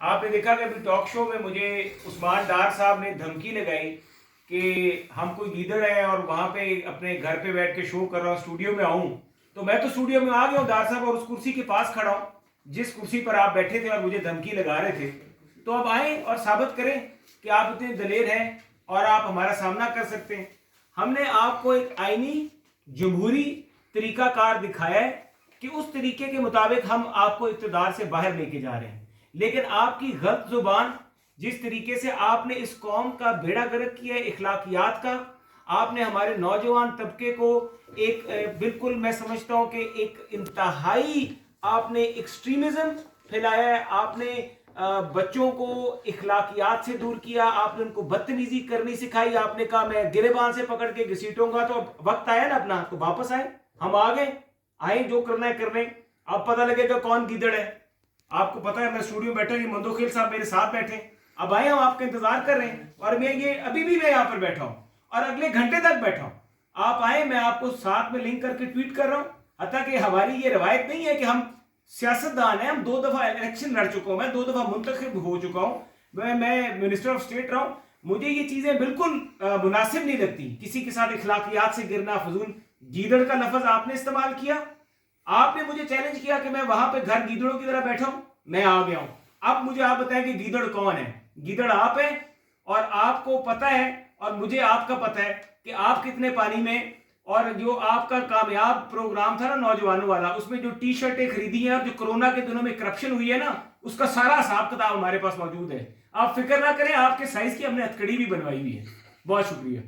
آپ نے دیکھا کہ ابھی ٹاک شو میں مجھے عثمان ڈار صاحب نے دھمکی لگائی کہ ہم کوئی گیدڑ ہیں اور وہاں پہ اپنے گھر پہ بیٹھ کے شو کر رہا ہوں، اسٹوڈیو میں آؤں. تو میں تو اسٹوڈیو میں آ گیا ہوں ڈار صاحب، اور اس کرسی کے پاس کھڑا ہوں جس کرسی پر آپ بیٹھے تھے اور مجھے دھمکی لگا رہے تھے. تو اب آئیں اور ثابت کریں کہ آپ اتنے دلیر ہیں اور آپ ہمارا سامنا کر سکتے ہیں. ہم نے آپ کو ایک آئینی جمہوری طریقہ کار دکھایا ہے کہ اس طریقے کے مطابق ہم آپ کو اقتدار سے باہر لے کے جا رہے ہیں. لیکن آپ کی غلط زبان، جس طریقے سے آپ نے اس قوم کا بیڑا گرک کیا ہے اخلاقیات کا، آپ نے ہمارے نوجوان طبقے کو ایک بالکل میں سمجھتا ہوں کہ ایک انتہائی آپ نے ایکسٹریمزم پھیلایا ہے. آپ نے بچوں کو اخلاقیات سے دور کیا، آپ نے ان کو بدتمیزی کرنی سکھائی. آپ نے کہا میں گریبان سے پکڑ کے گھسیٹوں گا. تو وقت آیا نا اپنا، تو واپس آئے، ہم آ گئے، آئیں جو کرنا ہے کر لیں. اب پتہ لگے گا کون گیدڑ ہے. آپ کو پتا ہے میں اسٹوڈیو بیٹھا، یہ مندوخیل صاحب میرے ساتھ بیٹھے، اب آئے ہم آپ کا انتظار کر رہے ہیں. اور میں یہ ابھی بھی میں یہاں پر بیٹھا ہوں اور اگلے گھنٹے تک بیٹھا ہوں. آپ آئیں، میں آپ کو ساتھ میں لنک کر کے ٹویٹ کر رہا ہوں. حتیٰ کہ ہماری یہ روایت نہیں ہے کہ ہم سیاستدان ہیں، ہم 2 دفعہ الیکشن لڑ چکا ہوں، میں 2 دفعہ منتخب ہو چکا ہوں، میں منسٹر آف اسٹیٹ رہا ہوں. مجھے یہ چیزیں بالکل مناسب نہیں لگتی. کسی کے ساتھ اخلاقیات سے گرنا، فضول گیدڑ کا لفظ آپ نے استعمال کیا. آپ نے مجھے چیلنج کیا کہ میں وہاں پہ گھر گیدڑوں کی طرح بیٹھا ہوں، میں آ گیا ہوں. اب مجھے آپ بتائیں کہ گیدڑ کون ہے؟ گیدڑ آپ ہیں، اور آپ کو پتا ہے اور مجھے آپ کا پتا ہے کہ آپ کتنے پانی میں. اور جو آپ کا کامیاب پروگرام تھا نا نوجوانوں والا، اس میں جو ٹی شرٹیں خریدی ہیں اور جو کرونا کے دنوں میں کرپشن ہوئی ہے نا، اس کا سارا حساب کتاب ہمارے پاس موجود ہے. آپ فکر نہ کریں، آپ کے سائز کی ہم نے ہتھکڑی بھی بنوائی ہوئی ہے. بہت شکریہ.